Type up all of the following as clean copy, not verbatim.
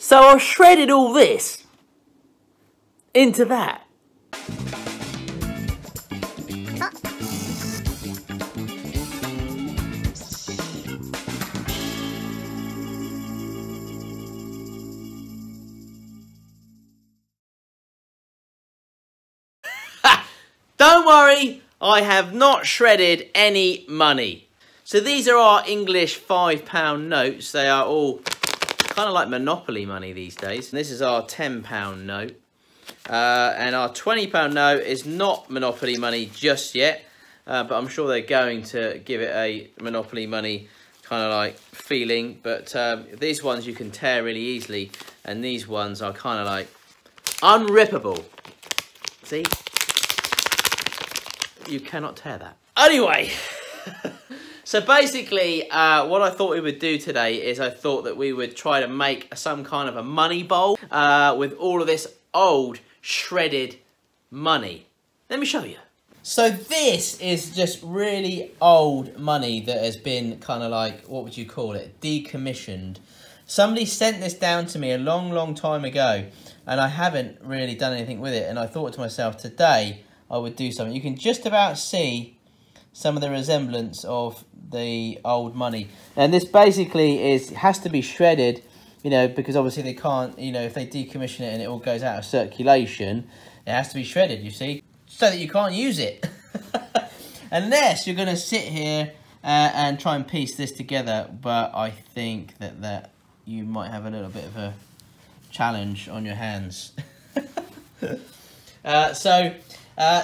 So I shredded all this into that. Don't worry, I have not shredded any money. So these are our English £5 notes. They are all kind of like Monopoly money these days. This is our £10 note. And our £20 note is not Monopoly money just yet. But I'm sure they're going to give it a Monopoly money kind of like feeling. But these ones you can tear really easily. And these ones are kind of like unrippable. See? You cannot tear that. Anyway, so basically what I thought we would do today is I thought that we would try to make some kind of a money bowl with all of this old shredded money. Let me show you. So this is just really old money that has been kind of like, what would you call it, decommissioned. Somebody sent this down to me a long time ago and I haven't really done anything with it, and I thought to myself today I would do something. You can just about see some of the resemblance of the old money. And this basically has to be shredded, you know, because obviously they can't, you know, if they decommission it and it all goes out of circulation, it has to be shredded, you see, so that you can't use it. Unless you're going to sit here and try and piece this together. But I think that you might have a little bit of a challenge on your hands.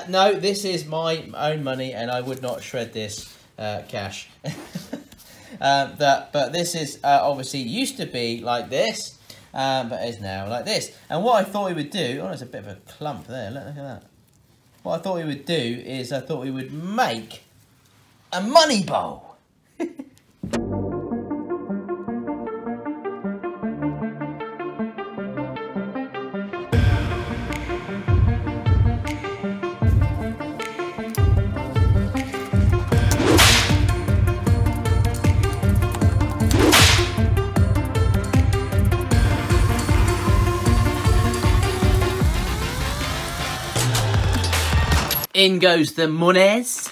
No, this is my own money and I would not shred this cash. But this is obviously used to be like this, but is now like this. And what I thought we would do, oh, there's a bit of a clump there, look at that. What I thought we would do is I thought we would make a money bowl. In goes the monies.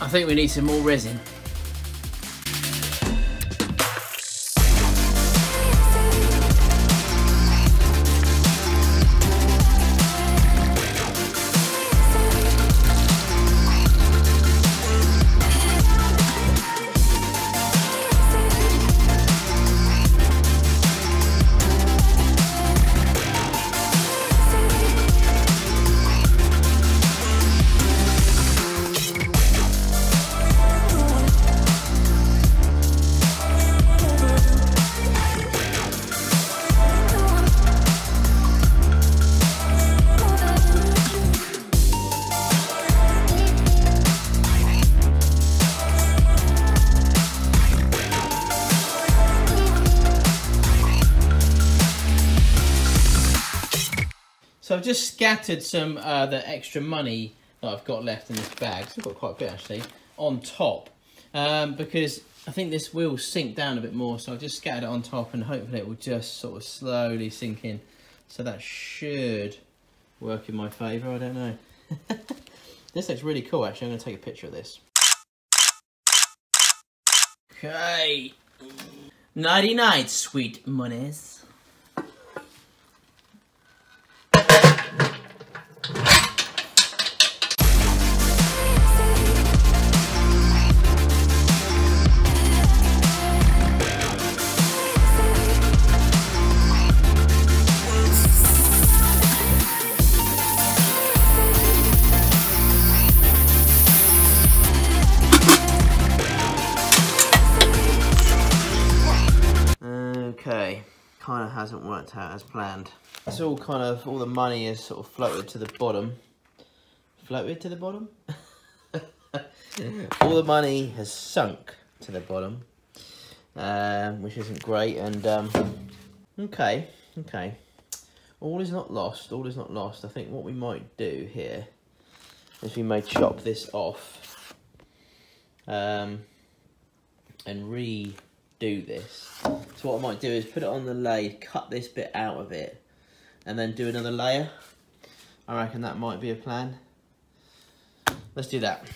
I think we need some more resin. So I've just scattered some the extra money that I've got left in this bag. So I've got quite a bit actually on top because I think this will sink down a bit more. So I've just scattered it on top and hopefully it will just sort of slowly sink in. So that should work in my favour. I don't know. This looks really cool actually. I'm going to take a picture of this. Okay. Nighty night, sweet monies. Okay, kind of hasn't worked out as planned. It's all kind of, all the money is sort of floated to the bottom. Floated to the bottom? All the money has sunk to the bottom, which isn't great. And okay. All is not lost. All is not lost. I think what we might do here is we may chop this off and redo this. So what I might do is put it on the lathe, cut this bit out of it, and then do another layer. I reckon that might be a plan. Let's do that.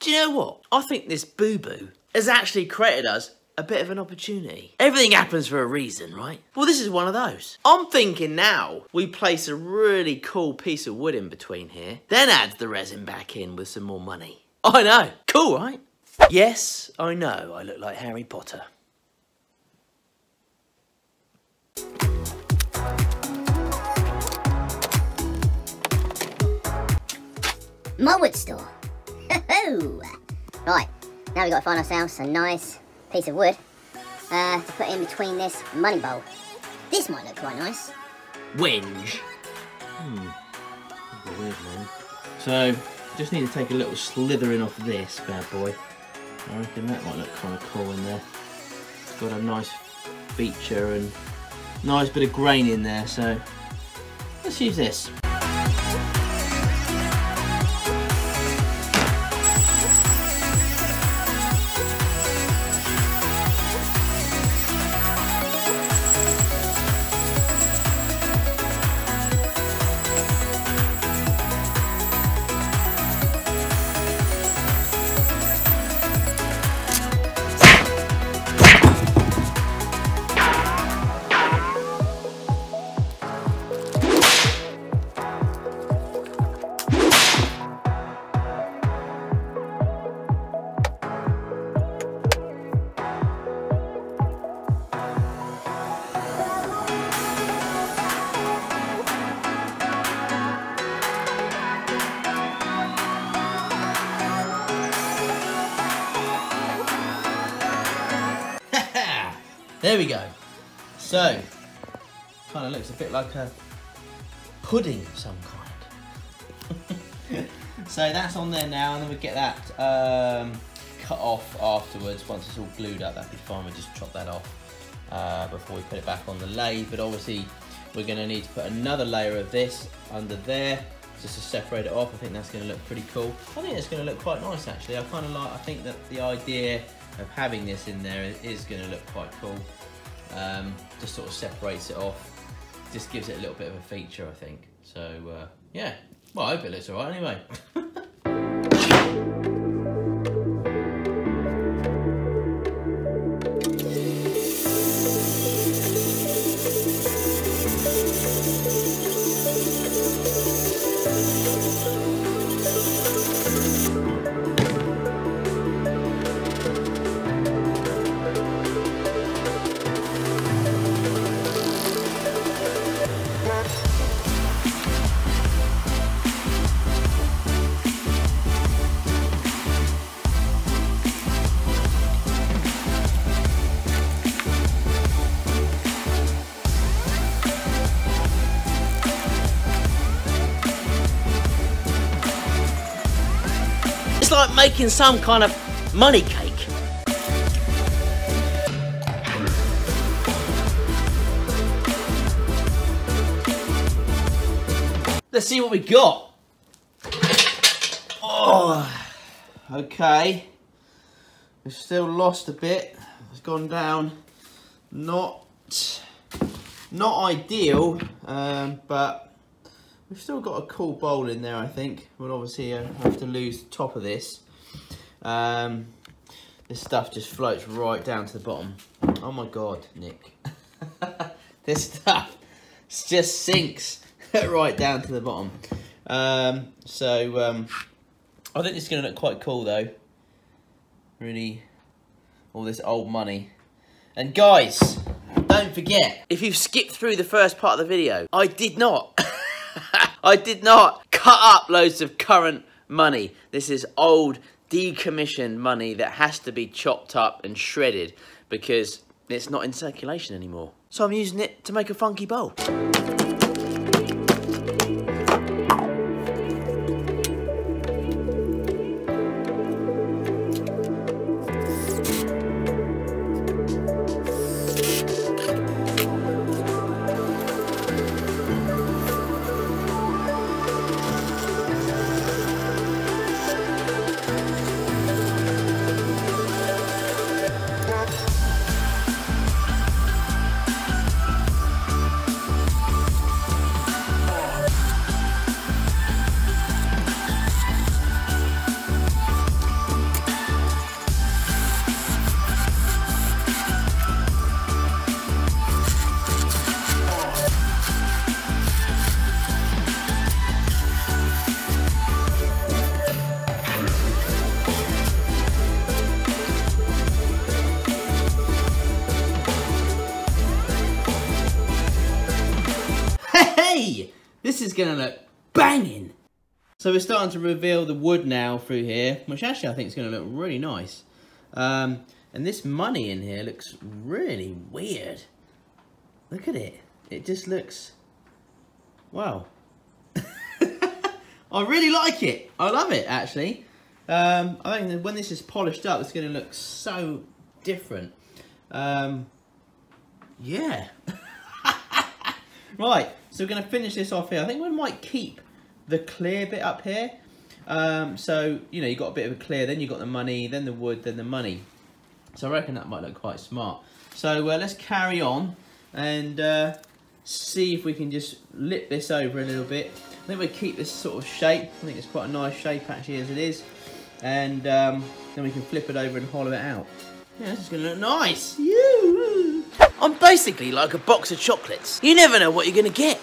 Do you know what? I think this boo-boo has actually created us a bit of an opportunity. Everything happens for a reason, right? Well, this is one of those. I'm thinking now we place a really cool piece of wood in between here, then add the resin back in with some more money. I know. Cool, right? Yes, I know I look like Harry Potter. My wood store. Right, now we've got to find ourselves a nice piece of wood to put in between this money bowl. This might look quite nice. Whinge. Weird, man. So, just need to take a little slithering off this bad boy. I reckon that might look kind of cool in there. It's got a nice feature and nice bit of grain in there, so let's use this. There we go. So, kind of looks a bit like a pudding of some kind. So that's on there now, and then we get that cut off afterwards. Once it's all glued up, that'd be fine. We just chop that off before we put it back on the lathe. But obviously, we're going to need to put another layer of this under there just to separate it off. I think that's going to look pretty cool. I think it's going to look quite nice actually. I think that the idea of having this in there is going to look quite cool. Just sort of separates it off, just gives it a little bit of a feature, I think. So yeah, well, I hope it looks alright anyway. It's like making some kind of money cake. Let's see what we got. Okay. We've still lost a bit. It's gone down. Not ideal, but we've still got a cool bowl in there, I think. We'll obviously have to lose the top of this. This stuff just floats right down to the bottom. Oh my God, Nick. This stuff just sinks right down to the bottom. I think this is going to look quite cool though. Really, all this old money. And guys, don't forget, if you've skipped through the first part of the video, I did not. I did not cut up loads of current money. This is old, decommissioned money that has to be chopped up and shredded because it's not in circulation anymore. So I'm using it to make a funky bowl. Hey, this is gonna look banging. So we're starting to reveal the wood now through here, which actually I think is gonna look really nice. And this money in here looks really weird. Look at it. It just looks, wow. I really like it. I love it actually. I think that when this is polished up, it's gonna look so different. Yeah. Right, so we're going to finish this off here. I think we might keep the clear bit up here. So, you know, you've got a bit of a clear, then you've got the money, then the wood, then the money. So I reckon that might look quite smart. So let's carry on and see if we can just lip this over a little bit. I think we'll keep this sort of shape. I think it's quite a nice shape actually as it is. And then we can flip it over and hollow it out. Yeah, this is going to look nice. I'm basically like a box of chocolates. You never know what you're going to get.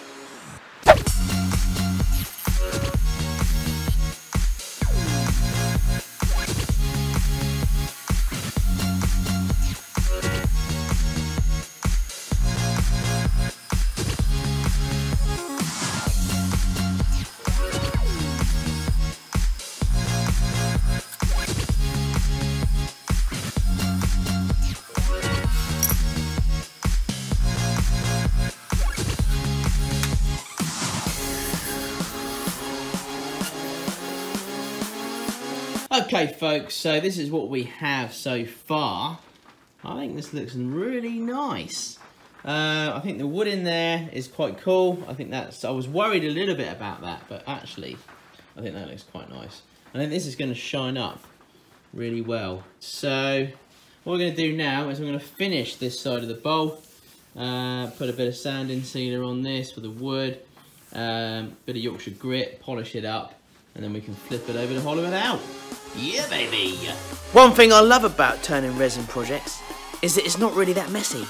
Okay folks, so this is what we have so far. I think this looks really nice. I think the wood in there is quite cool. I think that's, I was worried a little bit about that, but actually I think that looks quite nice. I think this is going to shine up really well. So what we're going to do now is we're going to finish this side of the bowl. Put a bit of sanding sealer on this for the wood, bit of Yorkshire grit, polish it up, and then we can flip it over to hollow it out. Yeah, baby! One thing I love about turning resin projects is that it's not really that messy.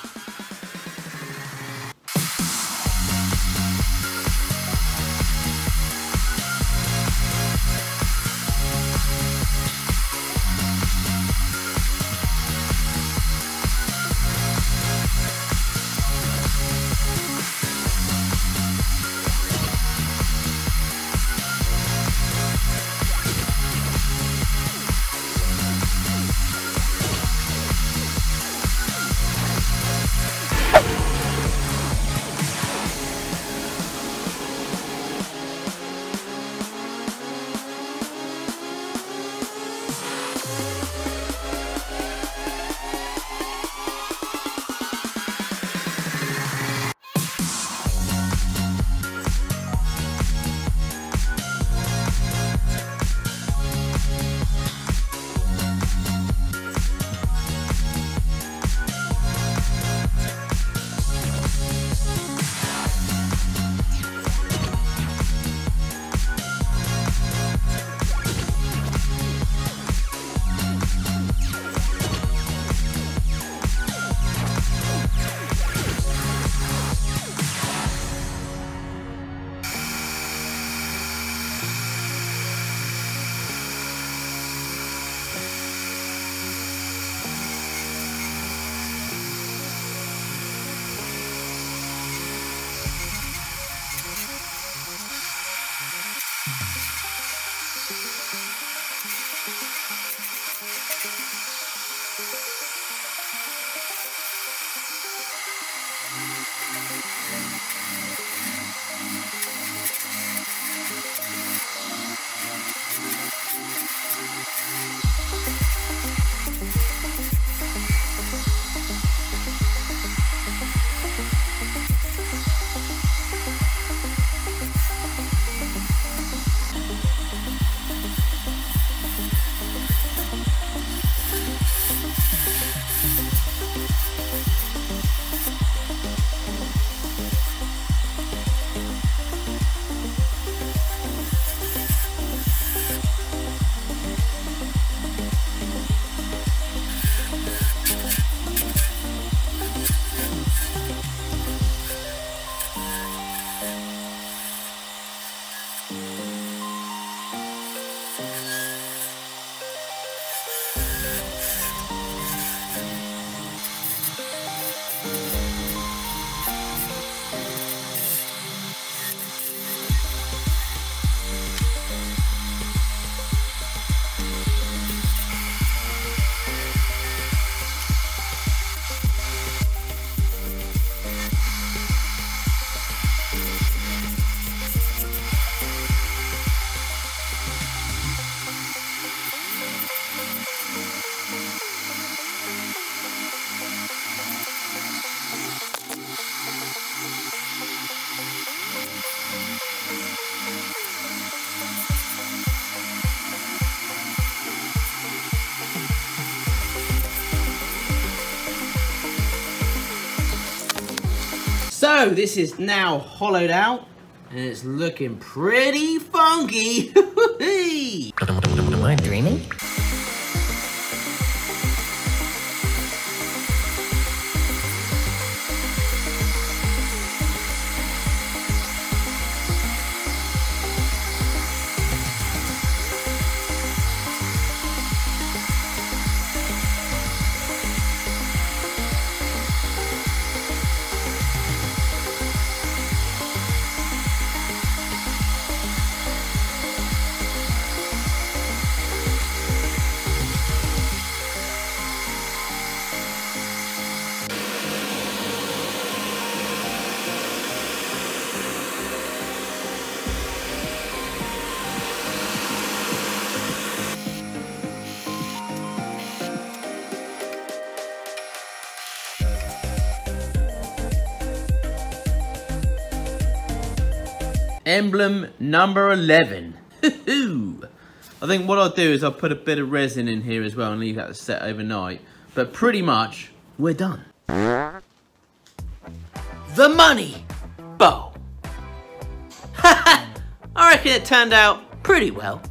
So this is now hollowed out and it's looking pretty funky. Am I dreaming? Emblem number 11. I think what I'll do is I'll put a bit of resin in here as well and leave that to set overnight. But pretty much, we're done. The money bowl. I reckon it turned out pretty well.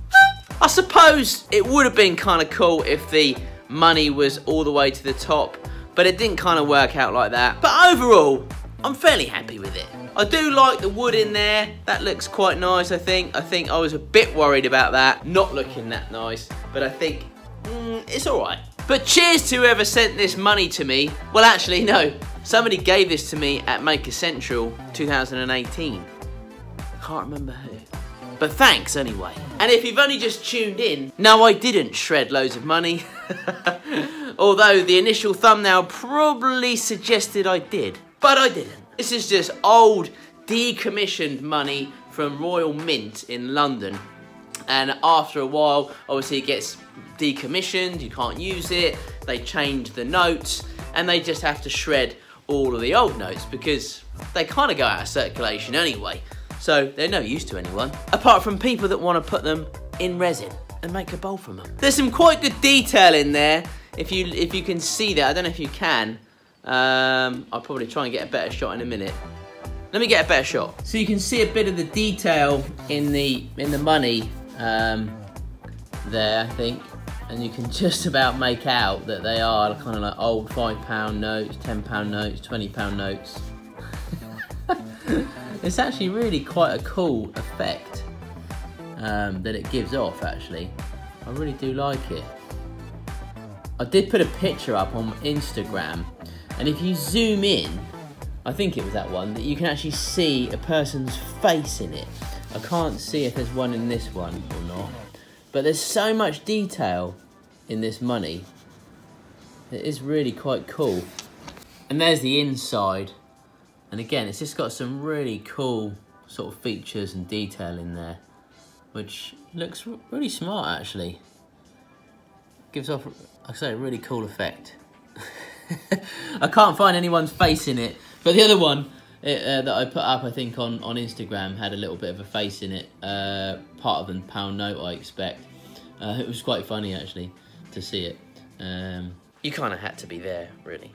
I suppose it would have been kind of cool if the money was all the way to the top, but it didn't kind of work out like that. But overall, I'm fairly happy with it. I do like the wood in there. That looks quite nice, I think. I was a bit worried about that not looking that nice, but I think it's all right. But cheers to whoever sent this money to me. Well, actually, no. Somebody gave this to me at Maker Central 2018. Can't remember who. But thanks anyway. And if you've only just tuned in, no, I didn't shred loads of money. Although the initial thumbnail probably suggested I did. But I didn't. This is just old, decommissioned money from Royal Mint in London. And after a while, obviously it gets decommissioned, you can't use it, they change the notes, and they just have to shred all of the old notes because they kind of go out of circulation anyway. So they're no use to anyone, apart from people that want to put them in resin and make a bowl from them. There's some quite good detail in there, if you can see that. I don't know if you can. I'll probably try and get a better shot in a minute. Let me get a better shot. So you can see a bit of the detail in the money there, I think, and you can just about make out that they are kind of like old £5 notes, £10 notes, £20 notes. It's actually really quite a cool effect that it gives off, actually. I really do like it. I did put a picture up on Instagram, and if you zoom in, I think it was that one, that you can actually see a person's face in it. I can't see if there's one in this one or not, but there's so much detail in this money. It is really quite cool. And there's the inside, and again, it's just got some really cool sort of features and detail in there, which looks really smart, actually. Gives off, like I say, a really cool effect. I can't find anyone's face in it, but the other one that I put up, I think, on Instagram had a little bit of a face in it, part of a pound note, I expect. It was quite funny, actually, to see it. You kind of had to be there, really.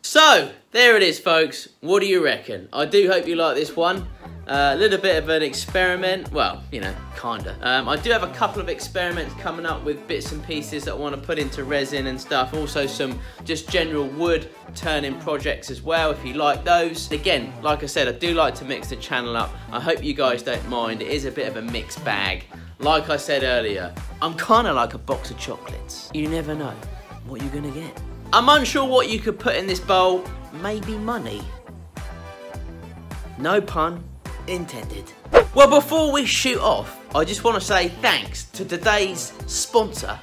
So, there it is, folks. What do you reckon? I do hope you like this one. A little bit of an experiment. Well, you know, kinda. I do have a couple of experiments coming up with bits and pieces that I want to put into resin and stuff. Also some just general wood turning projects as well, if you like those. Again, like I said, I do like to mix the channel up. I hope you guys don't mind. It is a bit of a mixed bag. Like I said earlier, I'm kind of like a box of chocolates. You never know what you're gonna get. I'm unsure what you could put in this bowl. Maybe money. No pun intended. Well, before we shoot off, I just want to say thanks to today's sponsor,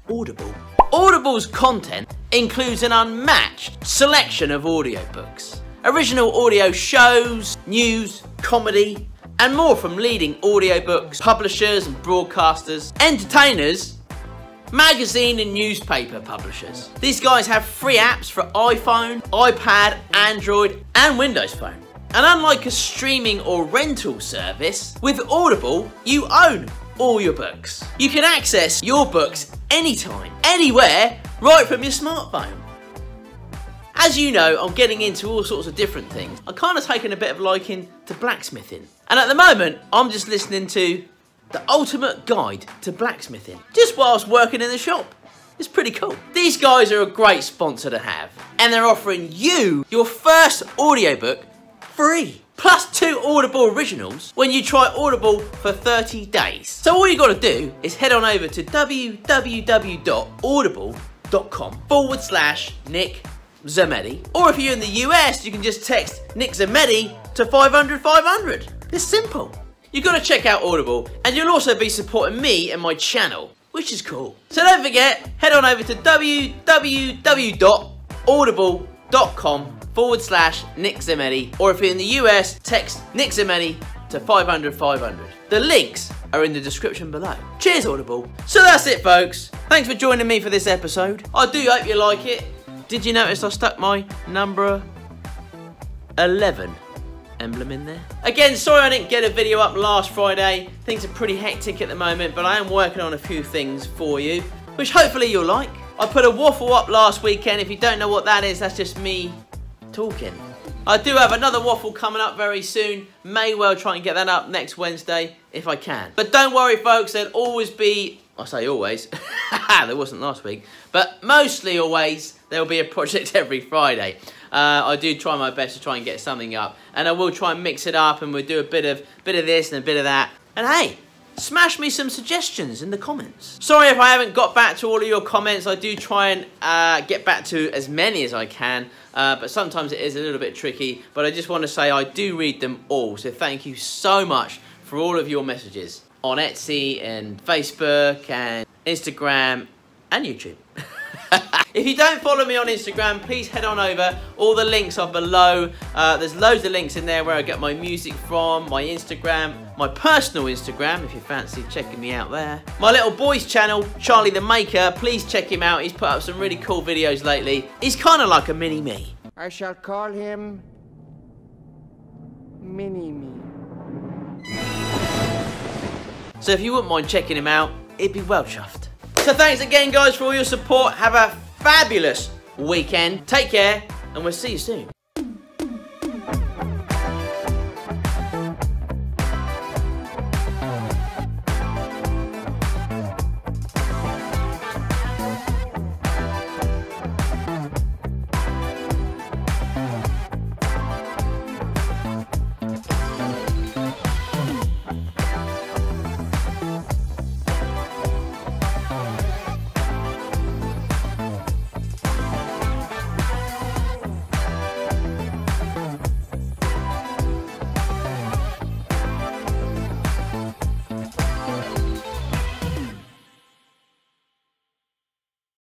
Audible. Audible's content includes an unmatched selection of audiobooks, original audio shows, news, comedy, and more from leading audiobooks, publishers and broadcasters, entertainers, magazine and newspaper publishers. These guys have free apps for iPhone, iPad, Android, and Windows Phone. And unlike a streaming or rental service, with Audible, you own all your books. You can access your books anytime, anywhere, right from your smartphone. As you know, I'm getting into all sorts of different things. I've kind of taken a bit of liking to blacksmithing. And at the moment, I'm just listening to The Ultimate Guide to Blacksmithing, just whilst working in the shop. It's pretty cool. These guys are a great sponsor to have, and they're offering you your first audiobook free, plus 2 Audible originals when you try Audible for 30 days. So all you got to do is head on over to www.audible.com/Nick Zammeti, or if you're in the US, you can just text Nick Zammeti to 500 500. It's simple. You've got to check out Audible, and you'll also be supporting me and my channel, which is cool. So don't forget, head on over to www.audible.com/Nick Zammeti, or if you're in the US, text Nick Zammeti to 500 500. The links are in the description below. Cheers, Audible. So that's it, folks. Thanks for joining me for this episode. I do hope you like it. Did you notice I stuck my number 11 emblem in there? Again, sorry I didn't get a video up last Friday. Things are pretty hectic at the moment, but I am working on a few things for you, which hopefully you'll like. I put a waffle up last weekend. If you don't know what that is, that's just me talking. I do have another waffle coming up very soon. May well try and get that up next Wednesday if I can. But don't worry, folks, there'll always be, I say always, there wasn't last week, but mostly always, there will be a project every Friday. I do try my best to try and get something up, and I will try and mix it up, and we'll do a bit of this and a bit of that. And hey, smash me some suggestions in the comments. Sorry if I haven't got back to all of your comments. I do try and get back to as many as I can, but sometimes it is a little bit tricky. But I just want to say I do read them all, so thank you so much for all of your messages on Etsy and Facebook and Instagram and YouTube. If you don't follow me on Instagram, please head on over. All the links are below. There's loads of links in there where I get my music from, my Instagram, my personal Instagram, if you fancy checking me out there. My little boy's channel, Charlie the Maker, please check him out. He's put up some really cool videos lately. He's kind of like a mini-me. I shall call him Mini-Me. So if you wouldn't mind checking him out, it'd be well chuffed. So thanks again, guys, for all your support. Have a fabulous weekend. Take care, and we'll see you soon.